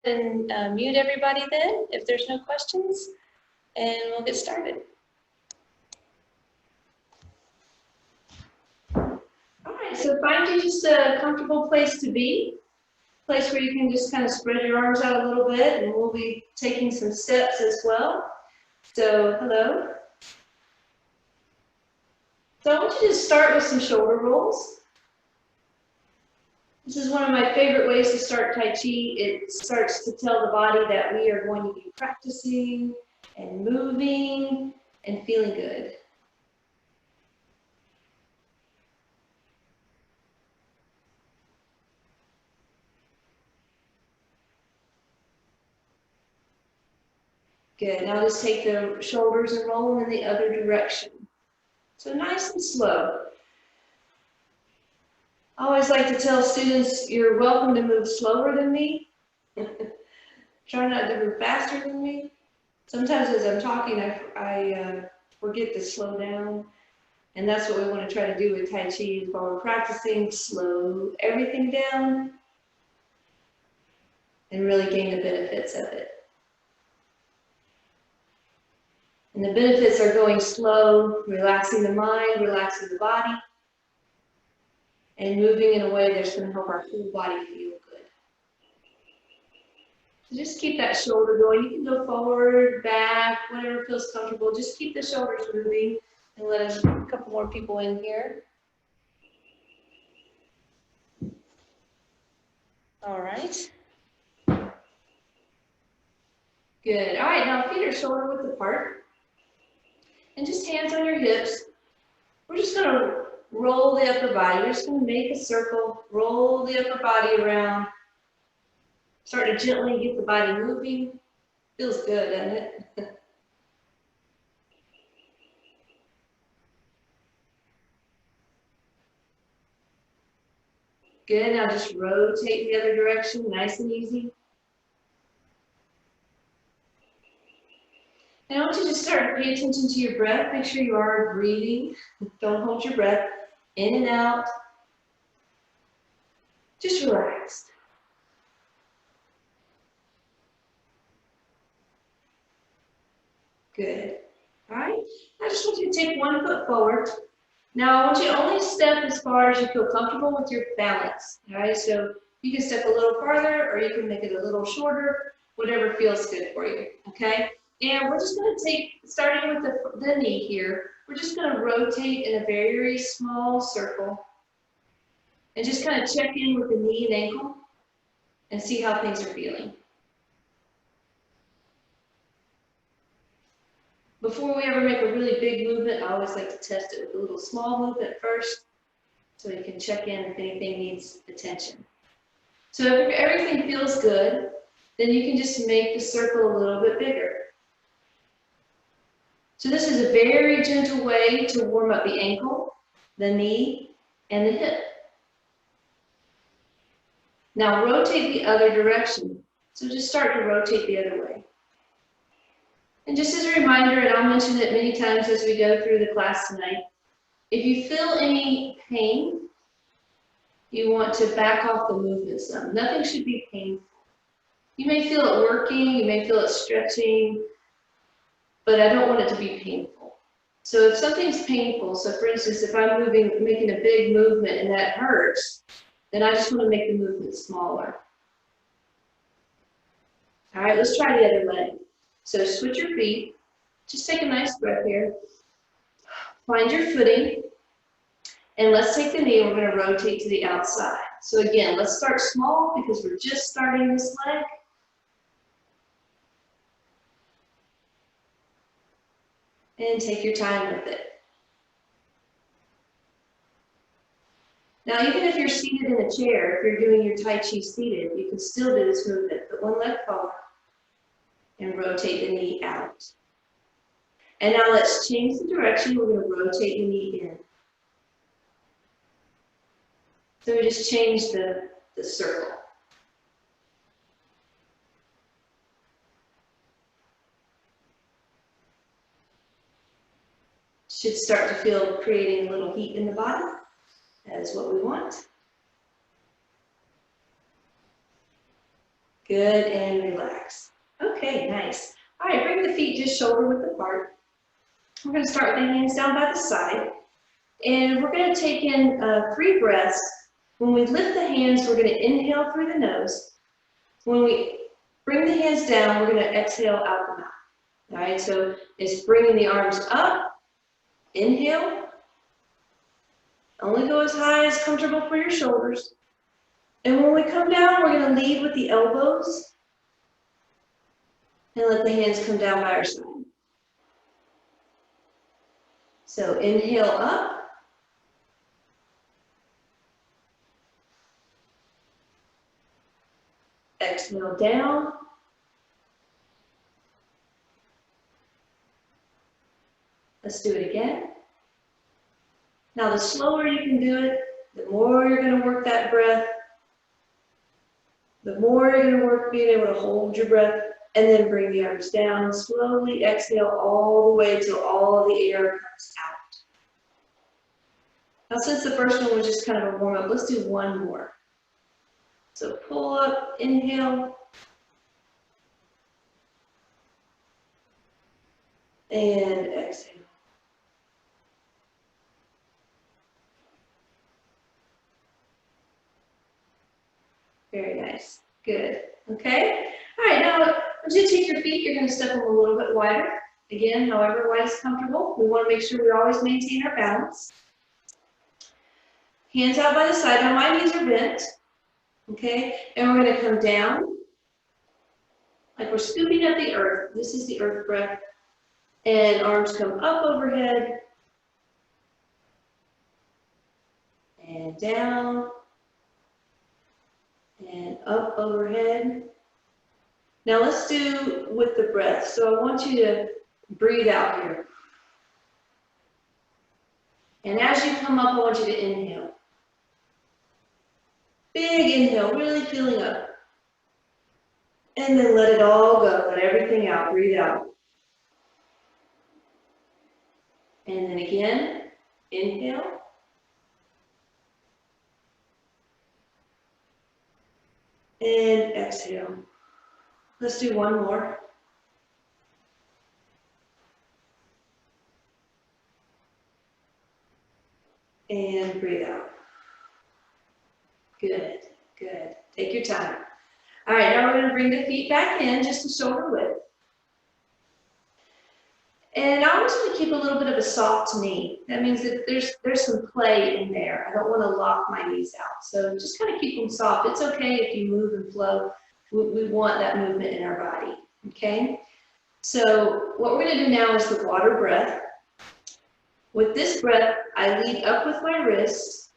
And mute everybody then, if there's no questions, and we'll get started. All right, so find you just a comfortable place to be, place where you can just kind of spread your arms out a little bit, and we'll be taking some steps as well. So, hello. So I want you to start with some shoulder rolls. This is one of my favorite ways to start Tai Chi. It starts to tell the body that we are going to be practicing and moving and feeling good. Good. Now just take the shoulders and roll them in the other direction. So nice and slow. I always like to tell students, you're welcome to move slower than me. Try not to move faster than me. Sometimes as I'm talking, I forget to slow down. And that's what we want to try to do with Tai Chi, while we're practicing, slow everything down and really gain the benefits of it. And the benefits are going slow, relaxing the mind, relaxing the body, and moving in a way that's going to help our whole body feel good. So just keep that shoulder going. You can go forward, back, whatever feels comfortable. Just keep the shoulders moving and let us a couple more people in here. All right. Good. All right, now feet are shoulder width apart. And just hands on your hips. We're just going to roll the upper body. We're just going to make a circle, roll the upper body around. Start to gently get the body moving. Feels good, doesn't it? Good, now just rotate the other direction, nice and easy. And I want you to start to pay attention to your breath. Make sure you are breathing. Don't hold your breath. In and out. Just relaxed. Good. All right. I just want you to take one foot forward. Now I want you to only step as far as you feel comfortable with your balance. All right. So you can step a little farther, or you can make it a little shorter, whatever feels good for you. Okay. And we're just going to take, starting with the knee here, we're just going to rotate in a very small circle and just kind of check in with the knee and ankle and see how things are feeling. Before we ever make a really big movement, I always like to test it with a little small movement first so you can check in if anything needs attention. So if everything feels good, then you can just make the circle a little bit bigger. So this is a very gentle way to warm up the ankle, the knee, and the hip. Now rotate the other direction. So just start to rotate the other way. And just as a reminder, and I'll mention it many times as we go through the class tonight, if you feel any pain, you want to back off the movement some. Nothing should be painful. You may feel it working, you may feel it stretching, but I don't want it to be painful. So if something's painful, so for instance, if I'm making a big movement and that hurts, then I just want to make the movement smaller. All right, let's try the other leg. So switch your feet. Just take a nice breath here. Find your footing. And let's take the knee, we're going to rotate to the outside. So again, let's start small because we're just starting this leg. And take your time with it. Now, even if you're seated in a chair, if you're doing your Tai Chi seated, you can still do this movement. Put one leg forward and rotate the knee out. And now let's change the direction. We're going to rotate the knee in. So we just change the circle. Should start to feel creating a little heat in the body. That is what we want. Good, and relax. Okay, nice. All right, bring the feet just shoulder width apart. We're going to start with the hands down by the side. And we're going to take in 3 breaths. When we lift the hands, we're going to inhale through the nose. When we bring the hands down, we're going to exhale out the mouth. All right, so it's bringing the arms up, inhale. Only go as high as comfortable for your shoulders. And when we come down, we're going to lead with the elbows and let the hands come down by our side. So inhale up. Exhale down. Let's do it again. Now, the slower you can do it, the more you're going to work that breath, the more you're going to work being able to hold your breath, and then bring the arms down. Slowly exhale all the way till all the air comes out. Now, since the first one was just kind of a warm-up, let's do one more. So pull up, inhale, and exhale. Very nice. Good. Okay. All right. Now, once you take your feet, you're going to step them a little bit wider. Again, however wide is comfortable. We want to make sure we always maintain our balance. Hands out by the side. Now, my knees are bent. Okay. And we're going to come down like we're scooping up the earth. This is the earth breath. And arms come up overhead. And down. And up overhead. Now let's do with the breath. So I want you to breathe out here. And as you come up, I want you to inhale. Big inhale, really filling up. And then let it all go. Let everything out. Breathe out. And then again, inhale. And exhale. Let's do one more. And breathe out. Good, good. Take your time. All right, now we're going to bring the feet back in just to shoulder width. And I always want to keep a little bit of a soft knee. That means that there's some play in there. I don't want to lock my knees out. So just kind of keep them soft. It's okay if you move and flow. We want that movement in our body, okay? So what we're going to do now is the water breath. With this breath, I lead up with my wrists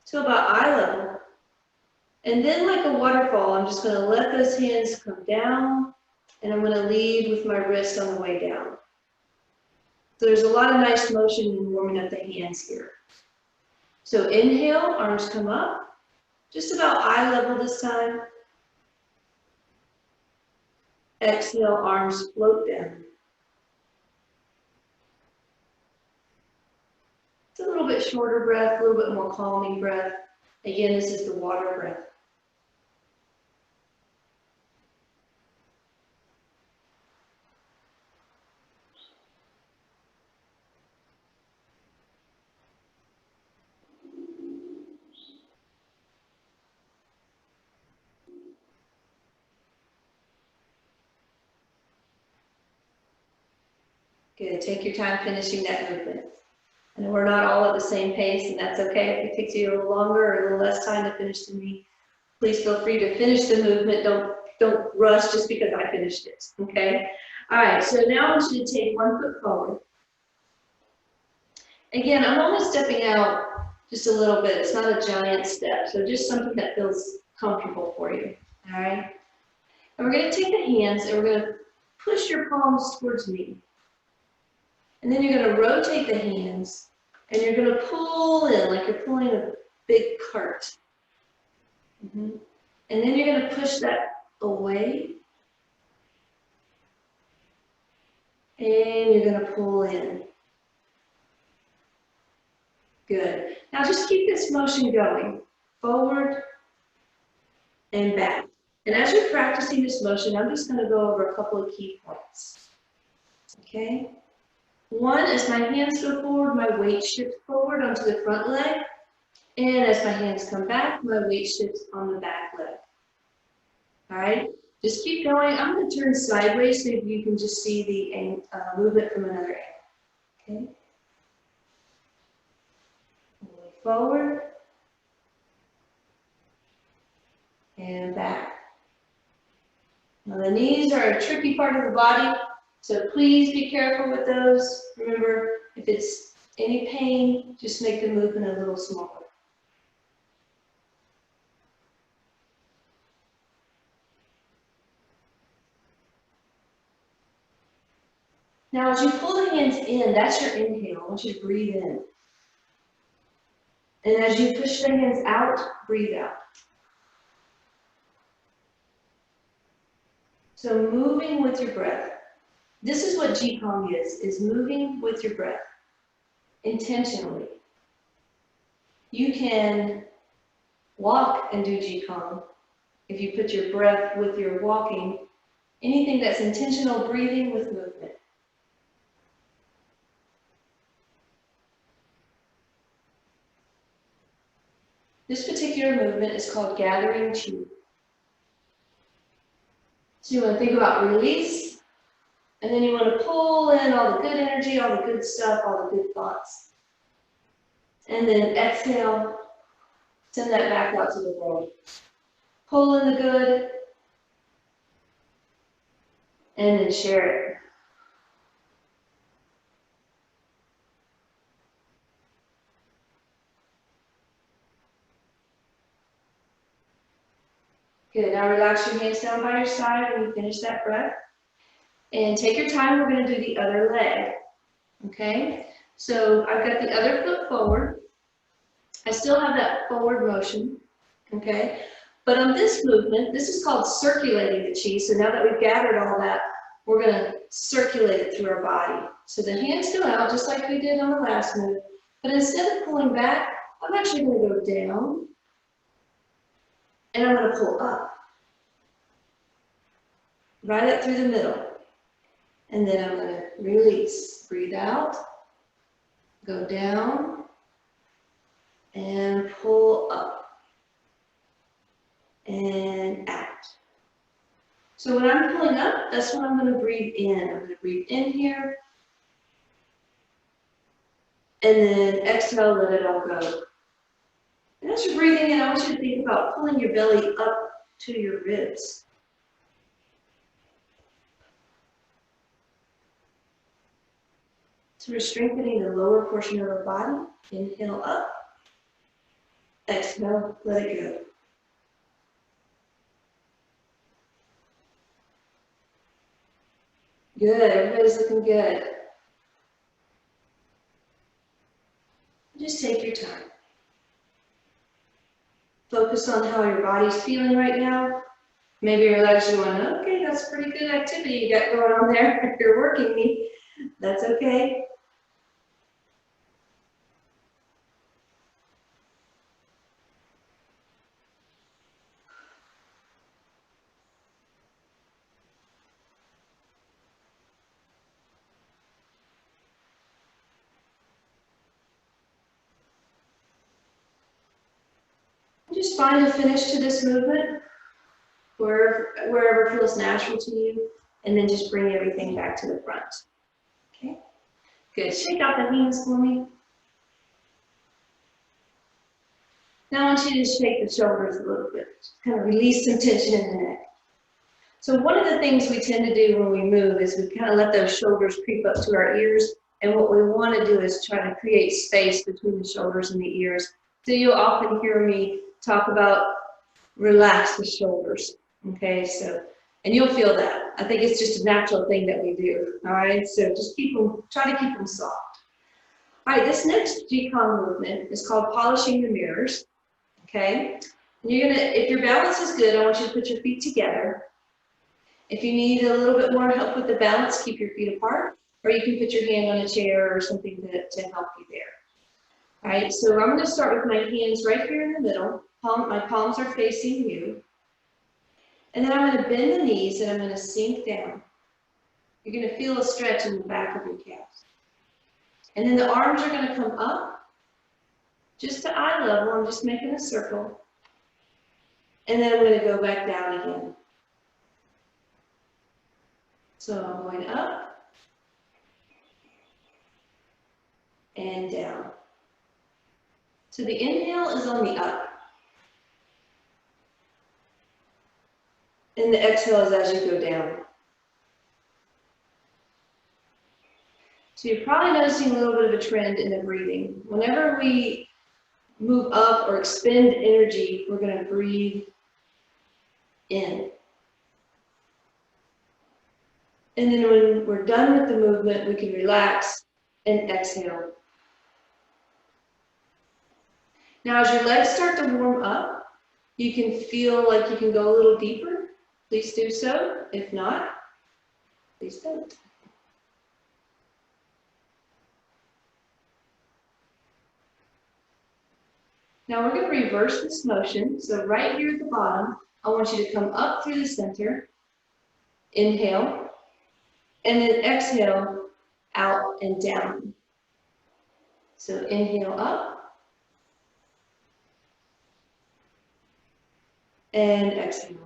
to about eye level. And then like a waterfall, I'm just going to let those hands come down, and I'm going to lead with my wrist on the way down. So there's a lot of nice motion in warming up the hands here. So inhale, arms come up, just about eye level this time. Exhale, arms float down. It's a little bit shorter breath, a little bit more calming breath. Again, this is the water breath. Good. Take your time finishing that movement. And we're not all at the same pace, and that's okay. If it takes you a little longer or a little less time to finish the knee, please feel free to finish the movement. Don't rush just because I finished it, okay? All right, so now I want you to take 1 foot forward. Again, I'm only stepping out just a little bit. It's not a giant step, so just something that feels comfortable for you, all right? And we're going to take the hands, and we're going to push your palms towards me. And then you're going to rotate the hands, and you're going to pull in like you're pulling a big cart. And then you're going to push that away, and you're going to pull in. Good. Now just keep this motion going, forward and back. And as you're practicing this motion, I'm just going to go over a couple of key points. Okay? One, as my hands go forward, my weight shifts forward onto the front leg. And as my hands come back, my weight shifts on the back leg. All right? Just keep going. I'm going to turn sideways so you can just see the movement from another angle. Okay? Forward. And back. Now the knees are a tricky part of the body, so please be careful with those. Remember, if it's any pain, just make the movement a little smaller. Now as you pull the hands in, that's your inhale. I want you to breathe in. And as you push the hands out, breathe out. So moving with your breath. This is what Qi Gong is moving with your breath, intentionally. You can walk and do Qi Gong if you put your breath with your walking, anything that's intentional breathing with movement. This particular movement is called gathering Qi. So you want to think about release, and then you want to pull in all the good energy, all the good stuff, all the good thoughts. And then exhale, send that back out to the world. Pull in the good, and then share it. Good, now relax your hands down by your side when you finish that breath. And take your time, we're going to do the other leg. Okay, so I've got the other foot forward. I still have that forward motion. Okay, but on this movement, this is called circulating the Qi. So now that we've gathered all that, we're going to circulate it through our body. So the hands go out just like we did on the last move. But instead of pulling back, I'm actually going to go down. And I'm going to pull up. Right up through the middle. And then I'm going to release. Breathe out. Go down. And pull up. And out. So when I'm pulling up, that's when I'm going to breathe in. I'm going to breathe in here. And then exhale, let it all go. And as you're breathing in, I want you to think about pulling your belly up to your ribs. So we're strengthening the lower portion of our body. Inhale up. Exhale, let it go. Good, everybody's looking good. Just take your time. Focus on how your body's feeling right now. Maybe your legs are going, okay, that's pretty good activity you got going on there. If you're working me, that's okay. Just find a finish to this movement, wherever feels natural to you, and then just bring everything back to the front. Okay? Good. Shake out the hands for me. Now I want you to shake the shoulders a little bit. Just kind of release some tension in the neck. So one of the things we tend to do when we move is we kind of let those shoulders creep up to our ears, and what we want to do is try to create space between the shoulders and the ears. So you'll often hear me talk about relax the shoulders, okay? So, and you'll feel that. I think it's just a natural thing that we do, all right? So just try to keep them soft. All right, this next Qi Gong movement is called polishing the mirrors, okay? And you're gonna, if your balance is good, I want you to put your feet together. If you need a little bit more help with the balance, keep your feet apart, or you can put your hand on a chair or something to help you there. All right, so I'm going to start with my hands right here in the middle. My palms are facing you. And then I'm going to bend the knees and I'm going to sink down. You're going to feel a stretch in the back of your calves. And then the arms are going to come up, just to eye level. I'm just making a circle. And then I'm going to go back down again. So I'm going up and down. So the inhale is on the up. And the exhale is as you go down. So you're probably noticing a little bit of a trend in the breathing. Whenever we move up or expend energy, we're going to breathe in. And then when we're done with the movement, we can relax and exhale. Now, as your legs start to warm up, you can feel like you can go a little deeper. Please do so. If not, please don't. Now we're going to reverse this motion. So right here at the bottom, I want you to come up through the center. Inhale. And then exhale out and down. So inhale up. And exhale.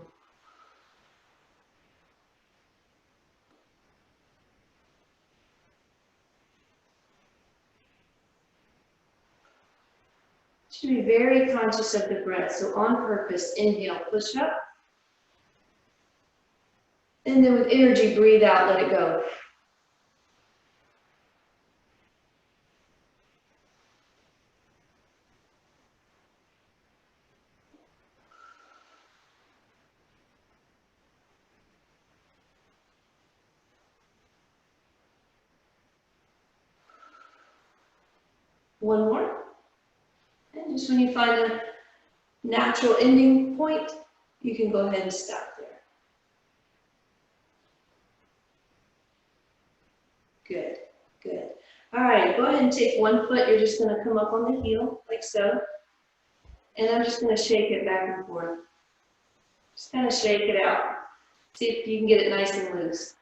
Should be very conscious of the breath. So on purpose, inhale, push up. And then with energy, breathe out, let it go. One more. And just when you find a natural ending point, you can go ahead and stop there. Good, good. All right, go ahead and take one foot. You're just going to come up on the heel, like so. And I'm just going to shake it back and forth. Just kind of shake it out. See if you can get it nice and loose.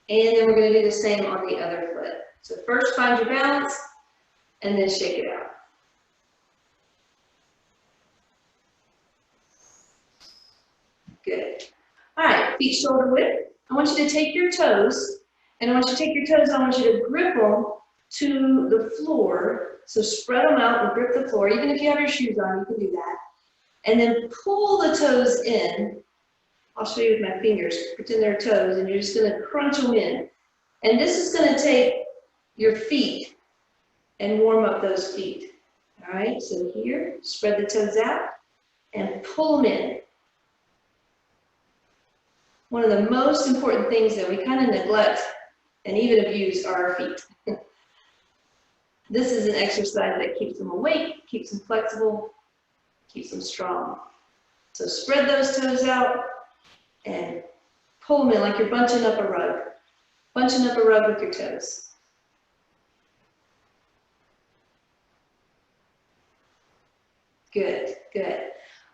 And then we're going to do the same on the other foot. So first find your balance, and then shake it out. Good. All right, feet shoulder width. I want you to take your toes, and I want you to take your toes, I want you to grip them to the floor. So spread them out and grip the floor. Even if you have your shoes on, you can do that. And then pull the toes in. I'll show you with my fingers. Pretend they're toes, and you're just going to crunch them in. And this is going to take your feet and warm up those feet. All right, so here, spread the toes out and pull them in. One of the most important things that we kind of neglect and even abuse are our feet. This is an exercise that keeps them awake, keeps them flexible, keeps them strong. So spread those toes out and pull them in like you're bunching up a rug. Bunching up a rug with your toes. Good, good.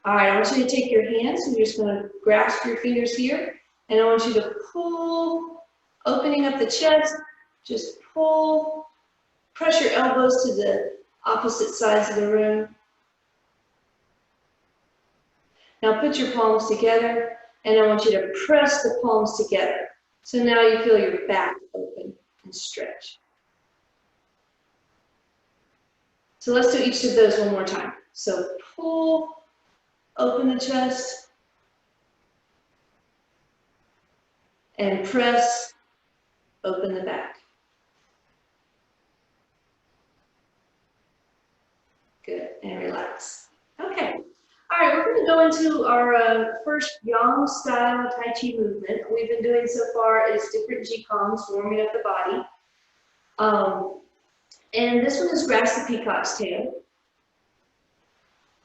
All right, I want you to take your hands, and you're just going to grasp your fingers here, and I want you to pull, opening up the chest, just pull, press your elbows to the opposite sides of the room. Now put your palms together, and I want you to press the palms together. So now you feel your back open and stretch. So let's do each of those one more time. So pull, open the chest, and press, open the back. Good, and relax. Okay. All right, we're going to go into our first Yang style Tai Chi movement. What we've been doing so far is different Qi Gongs, warming up the body. And this one is grasp the peacock's tail.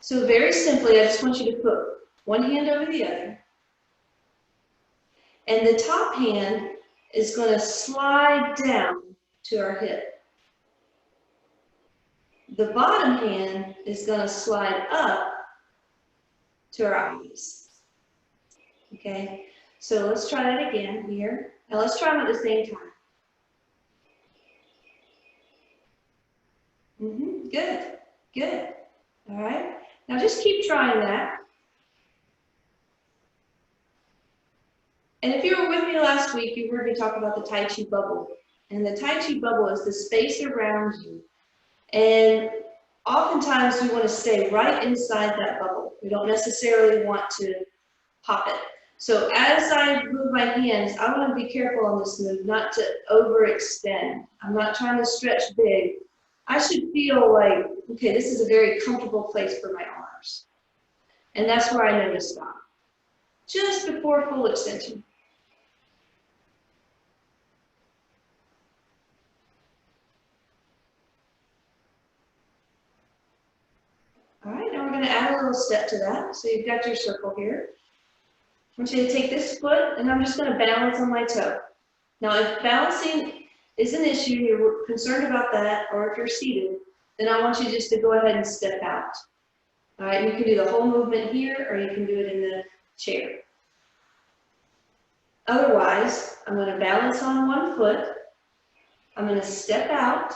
So very simply, I just want you to put one hand over the other. And the top hand is going to slide down to our hip. The bottom hand is going to slide up to our eyes. Okay, so let's try that again here. Now let's try them at the same time. Good, good. All right, now just keep trying that. And if you were with me last week, you heard me talk about the Tai Chi bubble. And the Tai Chi bubble is the space around you. And oftentimes we want to stay right inside that bubble. We don't necessarily want to pop it. So as I move my hands, I want to be careful on this move, not to overextend. I'm not trying to stretch big. I should feel like, okay, this is a very comfortable place for my arms. And that's where I know to stop. Just before full extension. All right, now we're going to add a little step to that. So you've got your circle here. I want you to take this foot, and I'm just going to balance on my toe. Now, if balancing is an issue, you're concerned about that, or if you're seated, then I want you just to go ahead and step out. All right, you can do the whole movement here, or you can do it in the chair. Otherwise, I'm going to balance on one foot. I'm going to step out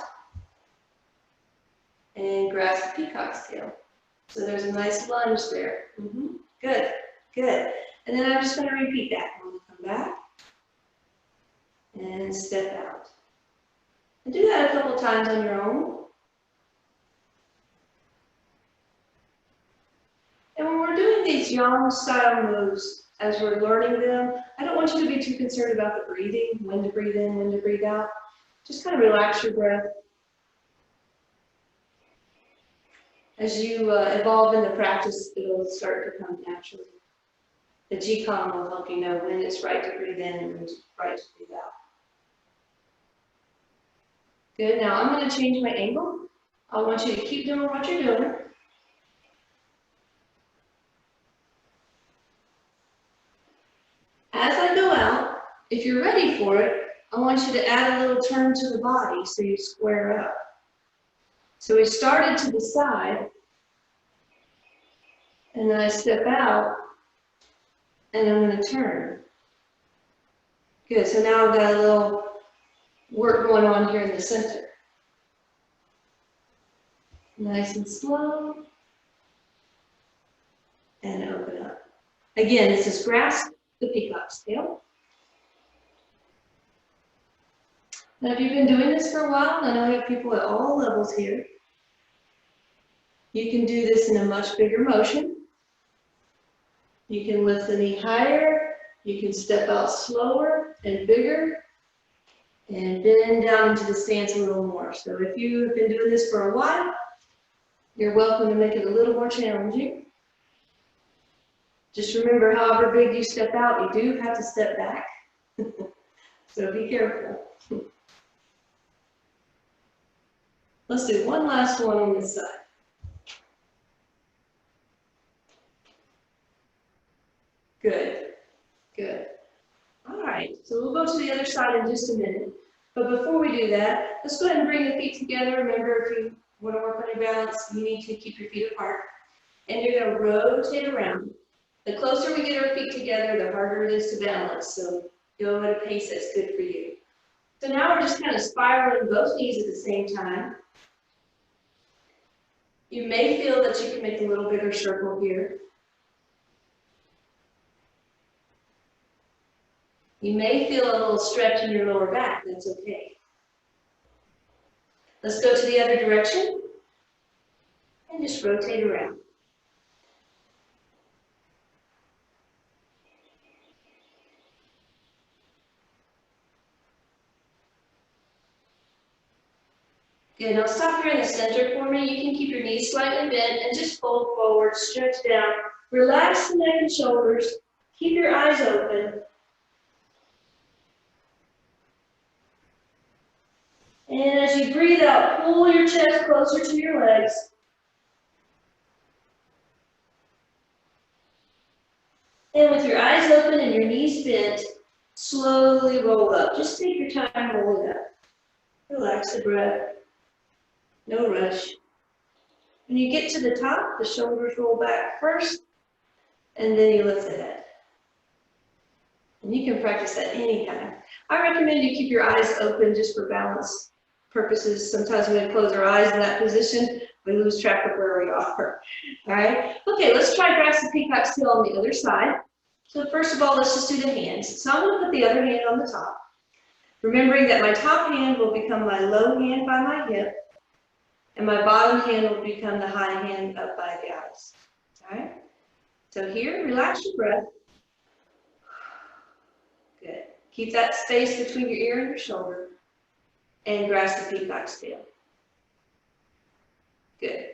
and grasp peacock's tail. So there's a nice lunge there. Good, good. And then I'm just going to repeat that. I'm going to come back and step out. And do that a couple times on your own. And when we're doing these yang style moves, as we're learning them, I don't want you to be too concerned about the breathing, when to breathe in, when to breathe out. Just kind of relax your breath. As you evolve in the practice, it'll start to come naturally. The Qi Gong will help you know when it's right to breathe in and when it's right to breathe out. Good, now I'm going to change my angle. I want you to keep doing what you're doing. As I go out, if you're ready for it, I want you to add a little turn to the body so you square up. So we started to the side, and then I step out, and I'm going to turn. Good, so now I've got a little work going on here in the center. Nice and slow, and open up. Again, this is grasp the peacock's tail. Now, if you've been doing this for a while, and I know we have people at all levels here, you can do this in a much bigger motion. You can lift the knee higher, you can step out slower and bigger, and bend down into the stance a little more. So if you have been doing this for a while, you're welcome to make it a little more challenging. Just remember, however big you step out, you do have to step back. So be careful. Let's do one last one on this side. Good, good. All right, so we'll go to the other side in just a minute. But before we do that, let's go ahead and bring the feet together. Remember, if you want to work on your balance, you need to keep your feet apart. And you're going to rotate around. The closer we get our feet together, the harder it is to balance. So go at a pace that's good for you. So now we're just kind of spiraling both knees at the same time. You may feel that you can make a little bigger circle here. You may feel a little stretch in your lower back. That's okay. Let's go to the other direction and just rotate around. Good, now stop here in the center for me. You can keep your knees slightly bent and just fold forward, stretch down. Relax the neck and shoulders. Keep your eyes open. And as you breathe out, pull your chest closer to your legs. And with your eyes open and your knees bent, slowly roll up. Just take your time rolling up. Relax the breath. No rush. When you get to the top, the shoulders roll back first, and then you lift the head. And you can practice that anytime. I recommend you keep your eyes open just for balance purposes. Sometimes when we close our eyes in that position, we lose track of where we are. All right. Okay, let's try grasp the peacock's tail on the other side. So first of all, let's just do the hands. So I'm going to put the other hand on the top, remembering that my top hand will become my low hand by my hip, and my bottom hand will become the high hand up by the eyes. All right. So here, relax your breath. Good. Keep that space between your ear and your shoulder, and grasp the peacock's tail. Good.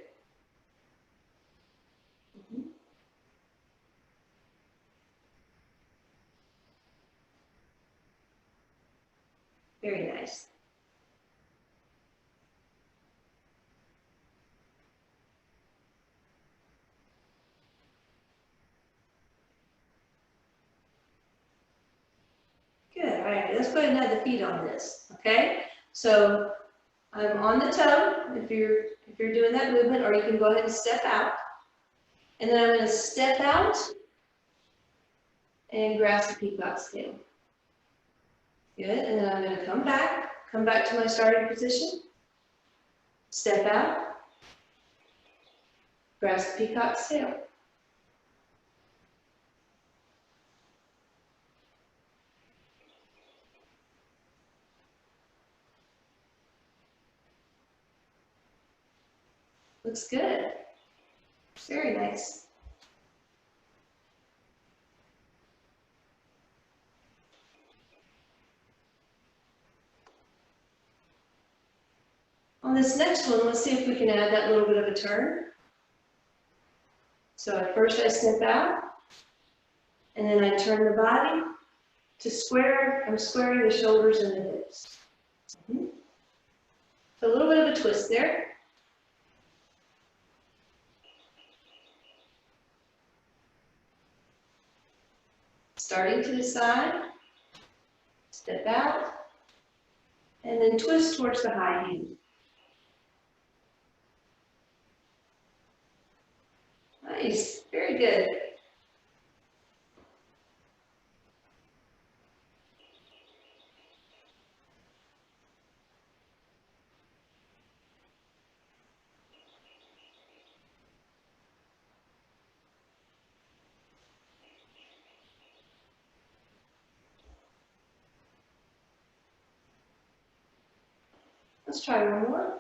Very nice. Good. All right, let's go ahead and add the feet on this. Okay. So I'm on the toe if you're doing that movement, or you can go ahead and step out. And then I'm going to step out and grasp the peacock's tail. Good. And then I'm going to come back to my starting position. Step out, grasp the peacock's tail. Looks good. Very nice. On this next one, let's see if we can add that little bit of a turn. So at first I step out, and then I turn the body to square. I'm squaring the shoulders and the hips. So a little bit of a twist there. Starting to the side, step out, and then twist towards the high hand. Nice, very good. Let's try one more.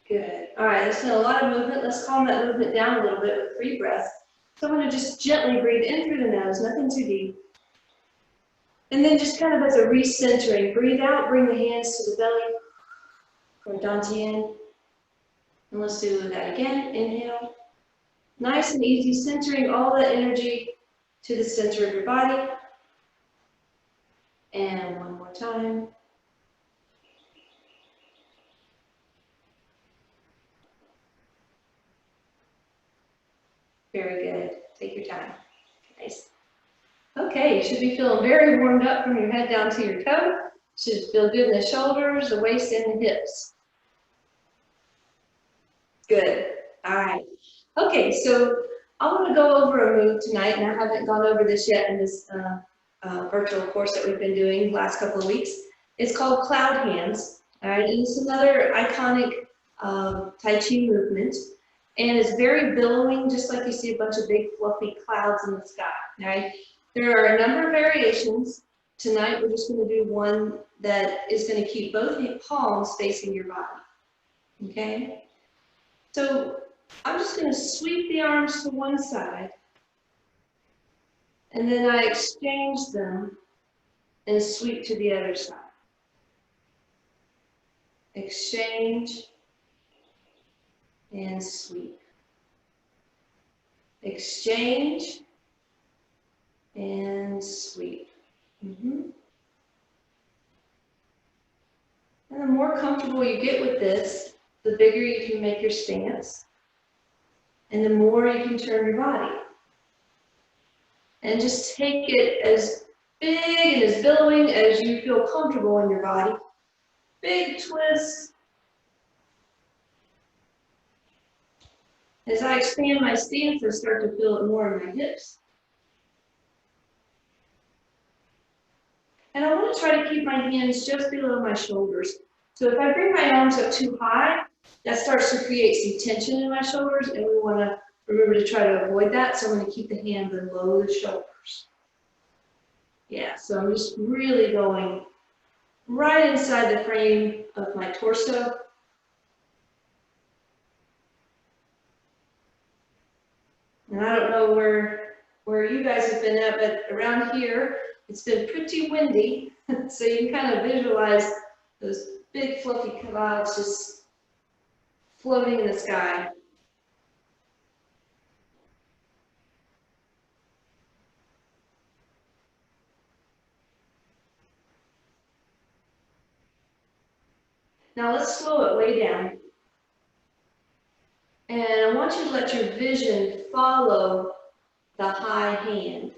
Good. All right, that's been a lot of movement. Let's calm that movement down a little bit with 3 breaths. So I'm going to just gently breathe in through the nose, nothing too deep. And then just kind of as a recentering, breathe out, bring the hands to the belly for Dantian. And let's do that again. Inhale. Nice and easy, centering all that energy to the center of your body. And one more time. Very good. Take your time. Nice. Okay, you should be feeling very warmed up from your head down to your toe. Should feel good in the shoulders, the waist, and the hips. Good. All right. Okay, so I want to go over a move tonight, and I haven't gone over this yet in this virtual course that we've been doing the last couple of weeks. It's called Cloud Hands. All right, and it's another iconic Tai Chi movement. And it's very billowing, just like you see a bunch of big fluffy clouds in the sky, right? There are a number of variations. Tonight we're just going to do one that is going to keep both palms facing your body, okay? So I'm just going to sweep the arms to one side, and then I exchange them and sweep to the other side. Exchange and sweep. Exchange and sweep. And the more comfortable you get with this, the bigger you can make your stance, and the more you can turn your body. And just take it as big and as billowing as you feel comfortable in your body. Big twist. As I expand my stance, I start to feel it more in my hips. And I want to try to keep my hands just below my shoulders. So if I bring my arms up too high, that starts to create some tension in my shoulders, and we want to remember to try to avoid that. So I'm going to keep the hand below the shoulders. Yeah, so I'm just really going right inside the frame of my torso. And I don't know where you guys have been at, but around here, it's been pretty windy. So you can kind of visualize those big fluffy clouds just floating in the sky. Now let's slow it way down. And I want you to let your vision follow the high hand.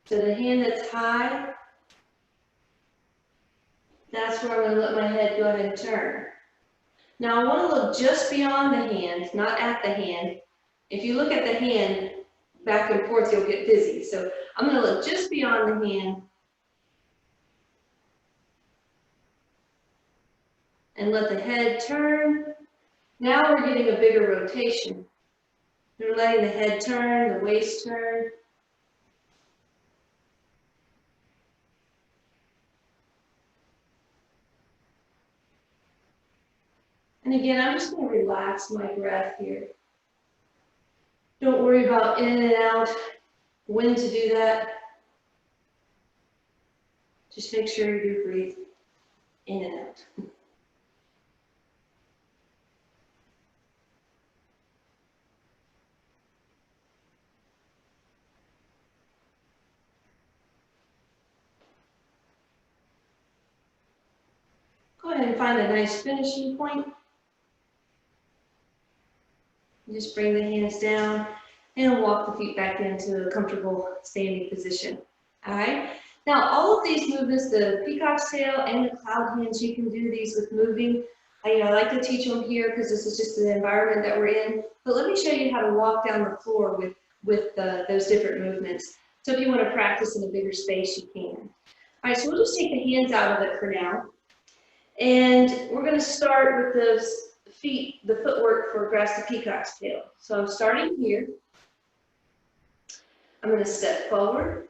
So the hand that's high, that's where I'm going to let my head go ahead and turn. Now I want to look just beyond the hand, not at the hand. If you look at the hand back and forth, you'll get dizzy. So I'm going to look just beyond the hand and let the head turn. Now we're getting a bigger rotation. We're letting the head turn, the waist turn. And again, I'm just going to relax my breath here. Don't worry about in and out, when to do that. Just make sure you breathe in and out. Go ahead and find a nice finishing point. Just bring the hands down and walk the feet back into a comfortable standing position. All right. Now, all of these movements, the peacock's tail and the cloud hands, you can do these with moving. I like to teach them here because this is just the environment that we're in. But let me show you how to walk down the floor with those different movements. So if you want to practice in a bigger space, you can. All right, so we'll just take the hands out of it for now. And we're going to start with those feet, the footwork for grasp the peacock's tail. So I'm starting here. I'm going to step forward.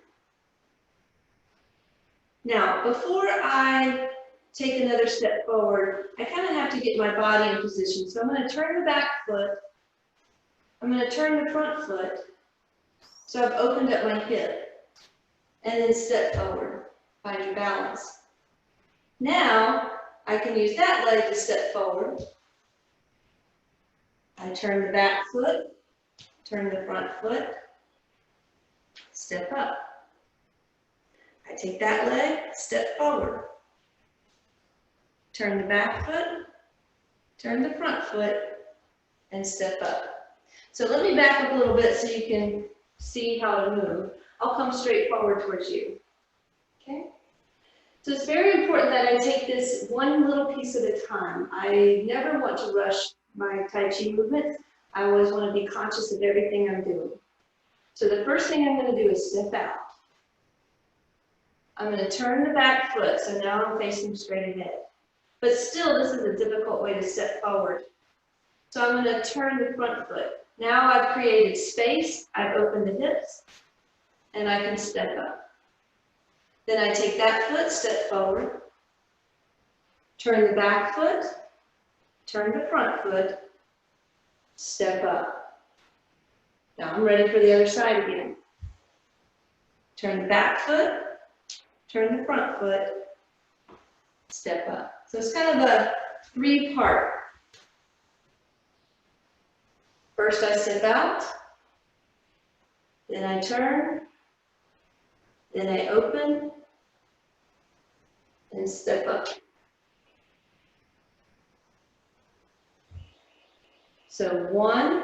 Now, before I take another step forward, I kind of have to get my body in position. So I'm going to turn the back foot. I'm going to turn the front foot. So I've opened up my hip. And then step forward. Find your balance. Now, I can use that leg to step forward. I turn the back foot, turn the front foot, step up. I take that leg, step forward. Turn the back foot, turn the front foot, and step up. So let me back up a little bit so you can see how to move. I'll come straight forward towards you. Okay? So it's very important that I take this one little piece at a time. I never want to rush my Tai Chi movements. I always want to be conscious of everything I'm doing. So the first thing I'm going to do is step out. I'm going to turn the back foot, so now I'm facing straight ahead. But still, this is a difficult way to step forward. So I'm going to turn the front foot. Now I've created space, I've opened the hips, and I can step up. Then I take that foot, step forward, turn the back foot, turn the front foot, step up. Now I'm ready for the other side again. Turn the back foot, turn the front foot, step up. So it's kind of a three-part. First I step out, then I turn, then I open, and step up. So 1,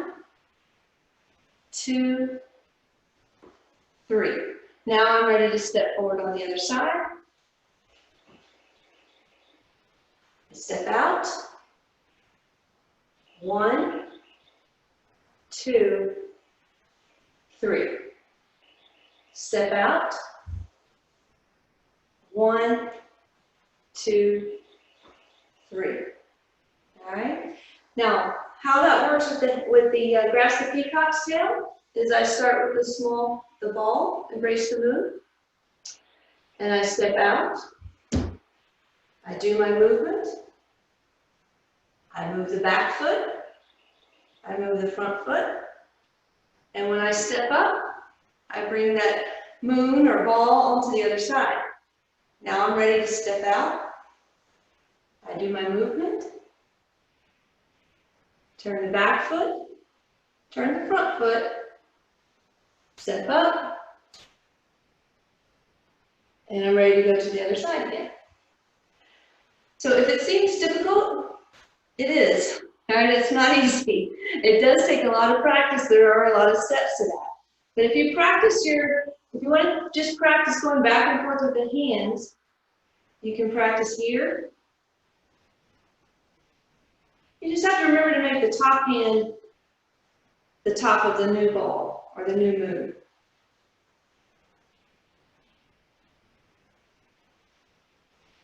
2, 3. Now I'm ready to step forward on the other side. Step out. 1, 2, 3. Step out. 1, 2, 3. All right. Now, how that works with the grasp the peacock's tail is I start with the ball, embrace the moon, and I step out. I do my movement. I move the back foot. I move the front foot. And when I step up, I bring that moon or ball onto the other side. Now I'm ready to step out. I do my movement. Turn the back foot. Turn the front foot. Step up. And I'm ready to go to the other side again. So if it seems difficult, it is. All right, it's not easy. It does take a lot of practice. There are a lot of steps to that. But if you practice if you want to just practice going back and forth with the hands, you can practice here. You just have to remember to make the top hand the top of the new ball or the new moon.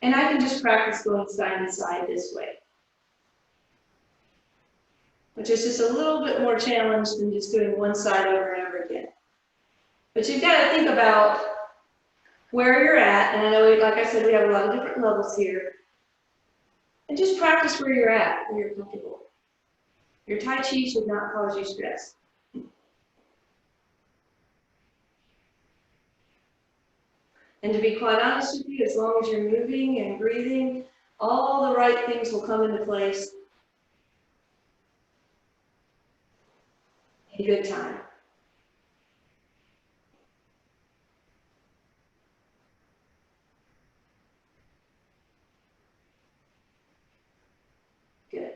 And I can just practice going side to side this way, which is just a little bit more challenge than just doing one side over and over again. But you've got to think about where you're at, and I know, like I said, we have a lot of different levels here. And just practice where you're at, where you're comfortable. Your Tai Chi should not cause you stress. And to be quite honest with you, as long as you're moving and breathing, all the right things will come into place in good time. Good.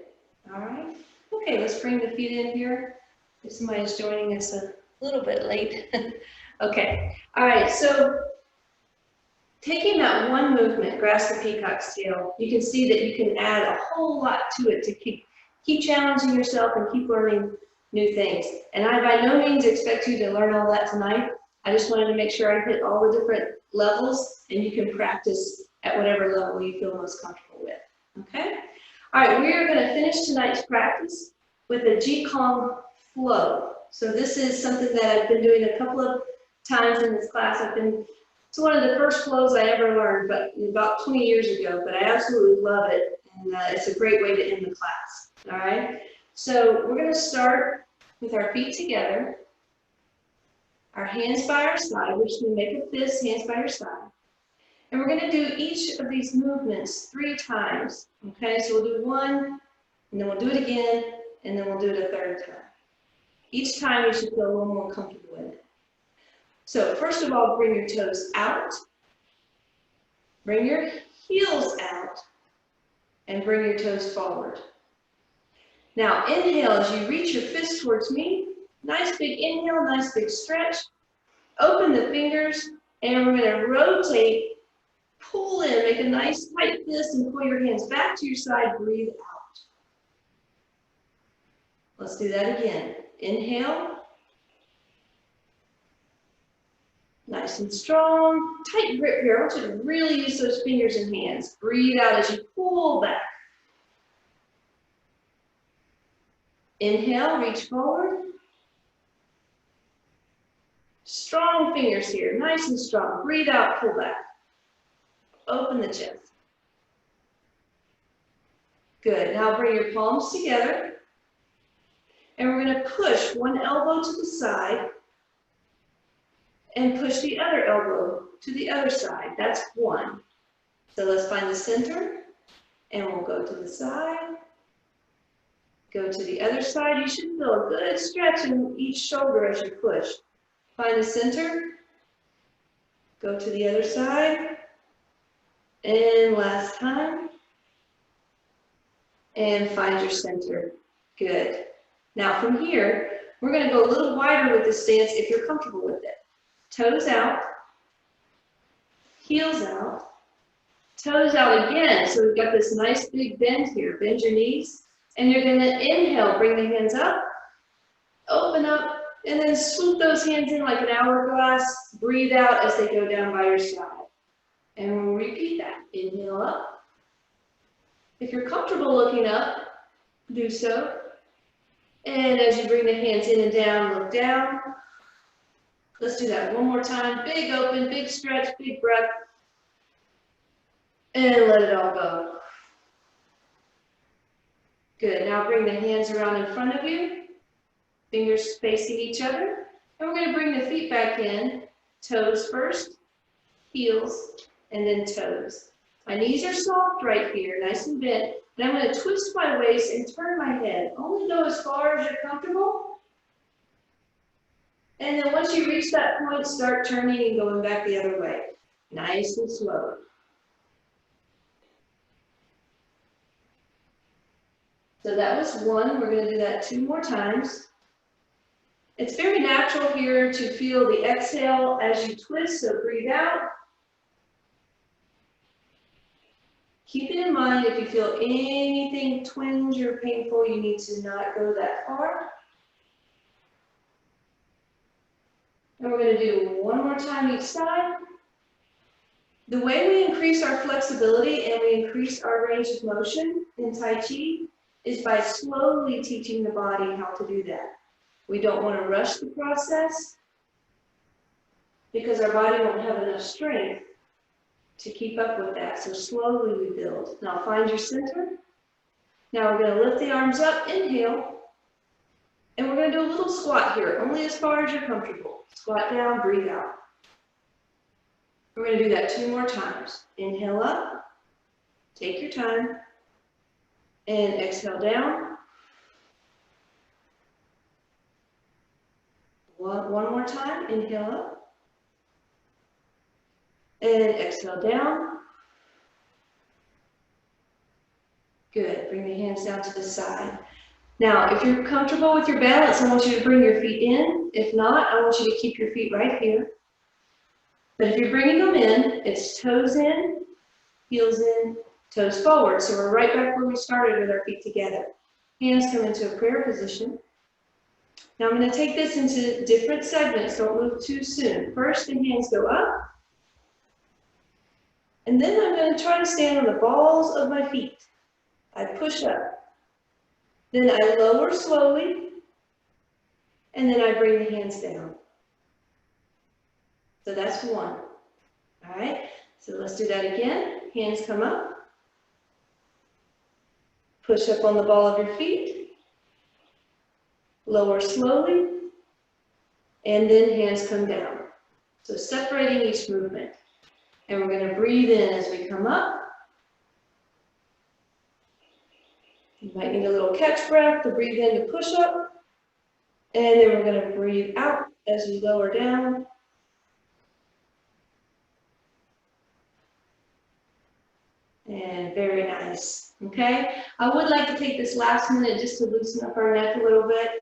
All right. Okay, let's bring the feet in here. If somebody's joining us a little bit late. Okay. All right. So taking that one movement, grasp the peacock's tail, you can see that you can add a whole lot to it to keep challenging yourself and keep learning new things. And I by no means expect you to learn all that tonight. I just wanted to make sure I hit all the different levels, and you can practice at whatever level you feel most comfortable with. Okay? All right, we are going to finish tonight's practice with a Qi Gong flow. So this is something that I've been doing a couple of times in this class. It's one of the first flows I ever learned, but about 20 years ago, but I absolutely love it, and it's a great way to end the class. All right? So we're going to start with our feet together, our hands by our side, which we make a fist, hands by your side. And we're going to do each of these movements 3 times. Okay, so we'll do one, and then we'll do it again, and then we'll do it a 3rd time. Each time you should feel a little more comfortable in it. So first of all, bring your toes out, bring your heels out, and bring your toes forward. Now inhale as you reach your fist towards me. Nice big inhale, nice big stretch. Open the fingers, and we're going to rotate, pull in, make a nice tight fist, and pull your hands back to your side. Breathe out. Let's do that again. Inhale. Nice and strong. Tight grip here. I want you to really use those fingers and hands. Breathe out as you pull back. Inhale, reach forward. Strong fingers here, nice and strong. Breathe out, pull back. Open the chest. Good, now bring your palms together. And we're going to push one elbow to the side and push the other elbow to the other side. That's 1. So let's find the center, and we'll go to the side. Go to the other side. You should feel a good stretch in each shoulder as you push. Find the center. Go to the other side. And last time. And find your center. Good. Now from here, we're going to go a little wider with this stance if you're comfortable with it. Toes out. Heels out. Toes out again. So we've got this nice big bend here. Bend your knees. And you're going to inhale, bring the hands up, Open up, and then swoop those hands in like an hourglass. Breathe out as they go down by your side. And we'll repeat that. Inhale up. If you're comfortable looking up, do so. And as you bring the hands in and down, look down. Let's do that one more time. Big open, big stretch, big breath. And let it all go. Good. Now bring the hands around in front of you. Fingers facing each other. And we're going to bring the feet back in. Toes first, heels, and then toes. My knees are soft right here, nice and bent. And I'm going to twist my waist and turn my head. Only go as far as you're comfortable. And then once you reach that point, start turning and going back the other way. Nice and slow. So that was one. We're going to do that 2 more times. It's very natural here to feel the exhale as you twist, so breathe out. Keep it in mind, if you feel anything twinge or painful, you need to not go that far. And we're going to do 1 more time each side. The way we increase our flexibility and we increase our range of motion in Tai Chi is by slowly teaching the body how to do that. We don't want to rush the process because our body won't have enough strength to keep up with that. So slowly we build. Now find your center. Now we're going to lift the arms up, inhale, and we're going to do a little squat here, only as far as you're comfortable. Squat down, breathe out. We're going to do that 2 more times. Inhale up, take your time, and exhale down. One more time, inhale up, and exhale down. Good, bring the hands down to the side. Now, if you're comfortable with your balance, I want you to bring your feet in. If not, I want you to keep your feet right here. But if you're bringing them in, it's toes in, heels in, toes forward. So we're right back where we started with our feet together. Hands come into a prayer position. Now I'm going to take this into different segments. Don't move too soon. First, the hands go up. And then I'm going to try to stand on the balls of my feet. I push up. Then I lower slowly. And then I bring the hands down. So that's 1. All right, so let's do that again. Hands come up. Push up on the ball of your feet. Lower slowly. And then hands come down. So separating each movement. And we're going to breathe in as we come up. You might need a little catch breath to breathe in to push up. And then we're going to breathe out as we lower down. And very nice. Okay, I would like to take this last minute just to loosen up our neck a little bit.